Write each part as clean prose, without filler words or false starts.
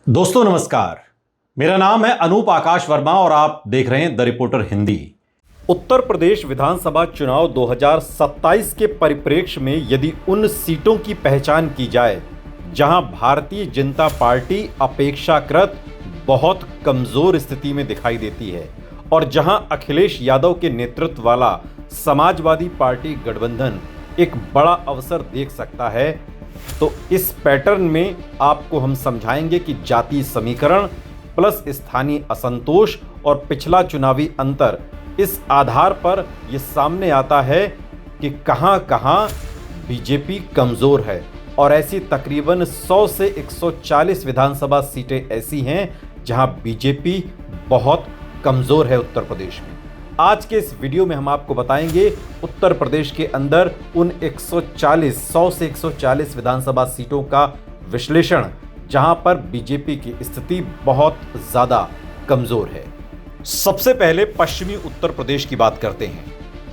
दोस्तों नमस्कार। मेरा नाम है अनूप आकाश वर्मा और आप देख रहे हैं द रिपोर्टर हिंदी। उत्तर प्रदेश विधानसभा चुनाव 2027 के परिप्रेक्ष्य में यदि उन सीटों की पहचान की जाए जहां भारतीय जनता पार्टी अपेक्षाकृत बहुत कमजोर स्थिति में दिखाई देती है और जहां अखिलेश यादव के नेतृत्व वाला समाजवादी पार्टी गठबंधन एक बड़ा अवसर देख सकता है, तो इस पैटर्न में आपको हम समझाएंगे कि जातीय समीकरण प्लस स्थानीय असंतोष और पिछला चुनावी अंतर, इस आधार पर यह सामने आता है कि कहां-कहां बीजेपी कमजोर है। और ऐसी तकरीबन 100 से 140 विधानसभा सीटें ऐसी हैं जहां बीजेपी बहुत कमजोर है उत्तर प्रदेश में। आज के इस वीडियो में हम आपको बताएंगे उत्तर प्रदेश के अंदर उन 100 से 140 विधानसभा सीटों का विश्लेषण जहां पर बीजेपी की स्थिति बहुत ज्यादा कमजोर है। सबसे पहले पश्चिमी उत्तर प्रदेश की बात करते हैं।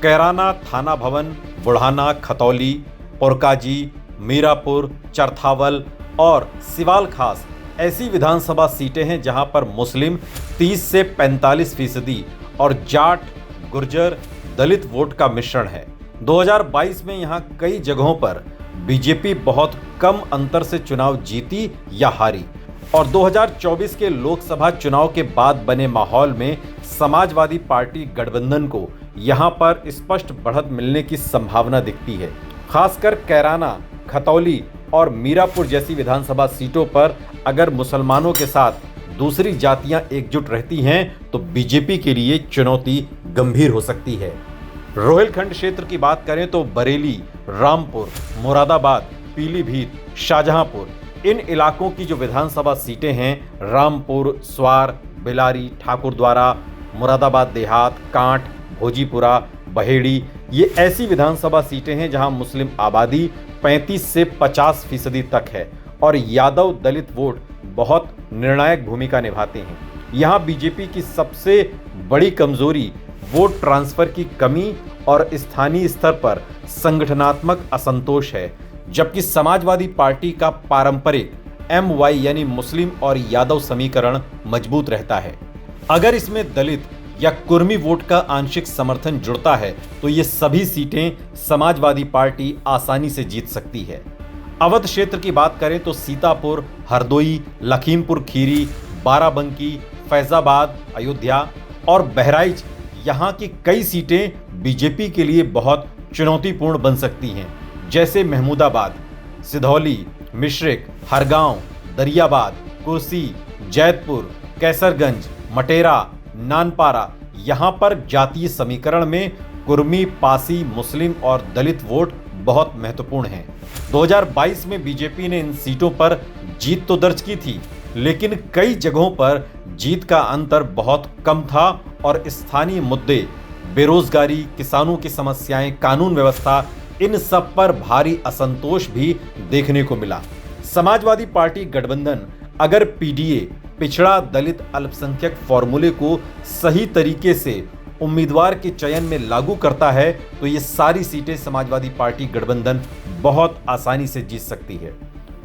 कैराना, थाना भवन, बुढ़ाना, खतौली, पुरकाजी, मीरापुर, चरथावल और सिवाल खास ऐसी विधानसभा सीटें हैं जहां पर मुस्लिम 30 से 45% और जाट, गुर्जर, दलित वोट का मिश्रण है। 2022 में यहां कई जगहों पर बीजेपी बहुत कम अंतर से चुनाव जीती या हारी और 2024 के लोकसभा चुनाव के बाद बने माहौल में समाजवादी पार्टी गठबंधन को यहां पर स्पष्ट बढ़त मिलने की संभावना दिखती है। खासकर कैराना, खतौली और मीरापुर जैसी विधानसभा सीटों पर अगर मुसलमानों के साथ दूसरी जातियां एकजुट रहती हैं तो बीजेपी के लिए चुनौती गंभीर हो सकती है। रोहिलखंड क्षेत्र की बात करें तो बरेली, रामपुर, मुरादाबाद, पीलीभीत, शाहजहांपुर, इन इलाकों की जो विधानसभा सीटें हैं, रामपुर, स्वार, बिलारी, ठाकुरद्वारा, मुरादाबाद देहात, कांठ, भोजीपुरा, बहेड़ी, ये ऐसी विधानसभा सीटें हैं जहां मुस्लिम आबादी 35 से 50% तक है और यादव दलित वोट बहुत निर्णायक भूमिका निभाते हैं। यहां बीजेपी की सबसे बड़ी कमजोरी वोट ट्रांसफर की कमी और स्थानीय स्तर पर संगठनात्मक असंतोष है, जबकि समाजवादी पार्टी का पारंपरिक MY यानी मुस्लिम और यादव समीकरण मजबूत रहता है। अगर इसमें दलित या कुर्मी वोट का आंशिक समर्थन जुड़ता है तो ये सभी सीटें समाजवादी पार्टी आसानी से जीत सकती है। अवध क्षेत्र की बात करें तो सीतापुर, हरदोई, लखीमपुर खीरी, बाराबंकी, फैजाबाद, अयोध्या और बहराइच, यहाँ की कई सीटें बीजेपी के लिए बहुत चुनौतीपूर्ण बन सकती हैं, जैसे महमूदाबाद, सिधौली, मिश्रिक, हरगांव, दरियाबाद, कुर्सी, जैतपुर, कैसरगंज, मटेरा, नानपारा। यहाँ पर जातीय समीकरण में कुर्मी, पासी, मुस्लिम और दलित वोट बहुत महत्वपूर्ण हैं। 2022 में बीजेपी ने इन सीटों पर जीत तो दर्ज की थी, लेकिन कई जगहों पर जीत का अंतर बहुत कम था और स्थानीय मुद्दे, बेरोजगारी, किसानों की समस्याएं, कानून व्यवस्था, इन सब पर भारी असंतोष भी देखने को मिला। समाजवादी पार्टी गठबंधन अगर PDA, पिछड़ा दलित अल्पसंख्यक फॉर्मूले को सही तरीके से उम्मीदवार के चयन में लागू करता है तो ये सारी सीटें समाजवादी पार्टी गठबंधन बहुत आसानी से जीत सकती है।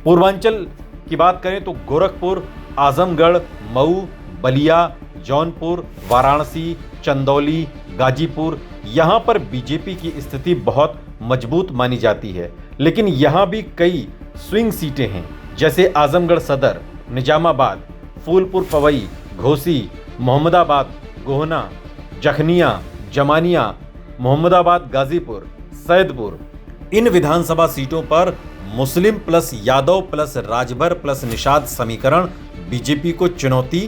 पूर्वांचल की बात करें तो गोरखपुर, आजमगढ़, मऊ, बलिया, जौनपुर, वाराणसी, चंदौली, गाजीपुर, यहाँ पर बीजेपी की स्थिति बहुत मजबूत मानी जाती है, लेकिन यहाँ भी कई स्विंग सीटें हैं, जैसे आजमगढ़ सदर, निजामाबाद, फूलपुर पवई, घोसी, मोहम्मदाबाद, गोहना, जखनिया, जमानिया, मोहम्मदाबाद, गाजीपुर, सैदपुर। इन विधानसभा सीटों पर Muslim plus Yadav plus Rajbhar plus Nishad समीकरण बीजेपी को चुनौती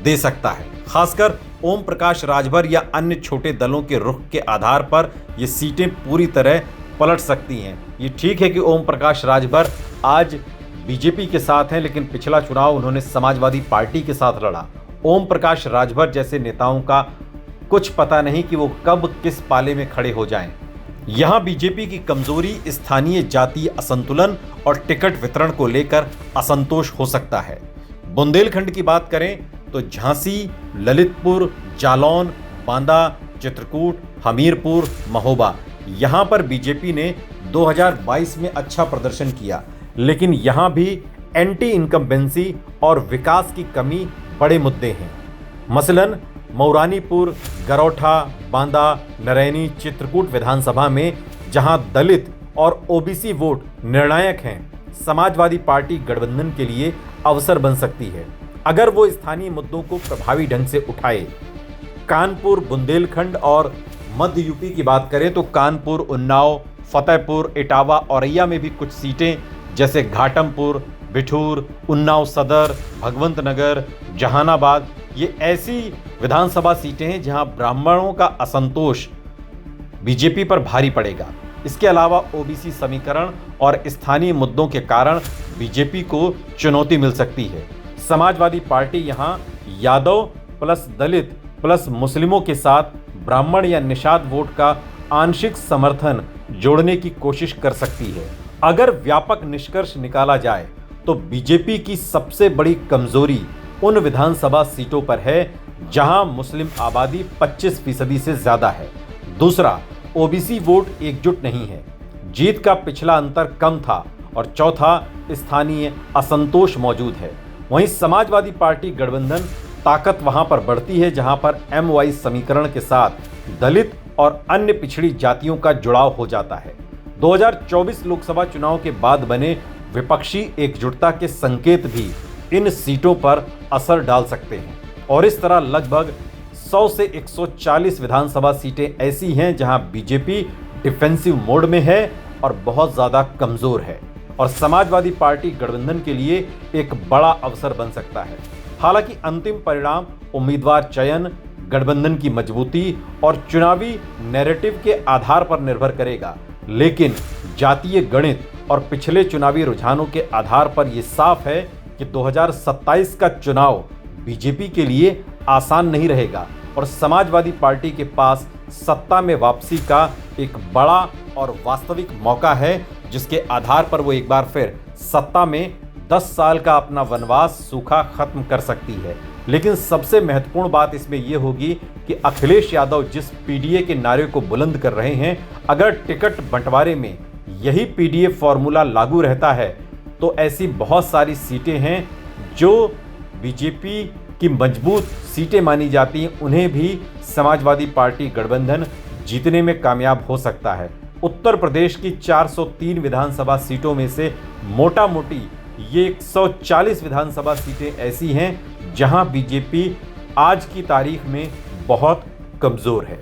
दे सकता है। खासकर ओम प्रकाश राजभर या अन्य छोटे दलों के रुख के आधार पर ये सीटें पूरी तरह पलट सकती हैं। ये ठीक है कि ओम प्रकाश राजभर आज बीजेपी के साथ हैं, लेकिन पिछला चुनाव उन्होंने समाजवादी पार्टी के साथ लड़ा। ओम प्रकाश राजभर जैसे नेताओं का कुछ पता नहीं कि वो कब किस पाले में खड़े हो जाएं। यहां बीजेपी की कमजोरी स्थानीय जातीय असंतुलन और टिकट वितरण को लेकर असंतोष हो सकता है। बुंदेलखंड की बात करें तो झांसी, ललितपुर, जालौन, बांदा, चित्रकूट, हमीरपुर, महोबा, यहां पर बीजेपी ने 2022 में अच्छा प्रदर्शन किया, लेकिन यहां भी एंटी इनकम्बेंसी और विकास की कमी बड़े मुद्दे हैं। मसलन मऊरानीपुर, गरौठा, बांदा, नरैनी, चित्रकूट विधानसभा में जहां दलित और ओबीसी वोट निर्णायक हैं, समाजवादी पार्टी गठबंधन के लिए अवसर बन सकती है अगर वो स्थानीय मुद्दों को प्रभावी ढंग से उठाए। कानपुर, बुंदेलखंड और मध्य यूपी की बात करें तो कानपुर, उन्नाव, फतेहपुर, इटावा, औरैया में भी कुछ सीटें जैसे घाटमपुर, बिठूर, उन्नाव सदर, भगवंत नगर, जहानाबाद, ये ऐसी विधानसभा सीटें हैं जहां ब्राह्मणों का असंतोष बीजेपी पर भारी पड़ेगा। इसके अलावा ओबीसी समीकरण और स्थानीय मुद्दों के कारण बीजेपी को चुनौती मिल सकती है। समाजवादी पार्टी यहां यादव प्लस दलित प्लस मुस्लिमों के साथ ब्राह्मण या निषाद वोट का आंशिक समर्थन जोड़ने की कोशिश कर सकती है। अगर व्यापक निष्कर्ष निकाला जाए तो बीजेपी की सबसे बड़ी कमजोरी उन विधानसभा सीटों पर है जहां मुस्लिम आबादी 25% से ज्यादा है। दूसरा, ओबीसी वोट एकजुट नहीं है। जीत का पिछला अंतर कम था। और चौथा, स्थानीय असंतोष मौजूद है। वहीं समाजवादी पार्टी गठबंधन ताकत वहां पर बढ़ती है जहां पर MY समीकरण के साथ दलित और अन्य पिछड़ी जातियों का जुड़ाव हो जाता है। 2024 लोकसभा चुनाव के बाद बने विपक्षी एकजुटता के संकेत भी इन सीटों पर असर डाल सकते हैं। और इस तरह लगभग 100 से 140 विधानसभा सीटें ऐसी हैं जहां बीजेपी डिफेंसिव मोड में है और बहुत ज्यादा कमजोर है और समाजवादी पार्टी गठबंधन के लिए एक बड़ा अवसर बन सकता है। हालांकि अंतिम परिणाम उम्मीदवार चयन, गठबंधन की मजबूती और चुनावी नैरेटिव के आधार पर निर्भर करेगा, लेकिन जातीय गणित और पिछले चुनावी रुझानों के आधार पर यह साफ है कि 2027 का चुनाव बीजेपी के लिए आसान नहीं रहेगा और समाजवादी पार्टी के पास सत्ता में वापसी का एक बड़ा और वास्तविक मौका है जिसके आधार पर वो एक बार फिर सत्ता में 10 साल का अपना वनवास सूखा खत्म कर सकती है। लेकिन सबसे महत्वपूर्ण बात इसमें यह होगी कि अखिलेश यादव जिस पीडीए के नारे को बुलंद कर रहे हैं, अगर टिकट बंटवारे में यही पीडीए फॉर्मूला लागू रहता है तो ऐसी बहुत सारी सीटें हैं जो बीजेपी की मजबूत सीटें मानी जाती हैं, उन्हें भी समाजवादी पार्टी गठबंधन जीतने में कामयाब हो सकता है। उत्तर प्रदेश की 403 विधानसभा सीटों में से मोटा मोटी ये 140 विधानसभा सीटें ऐसी हैं जहां बीजेपी आज की तारीख में बहुत कमजोर है।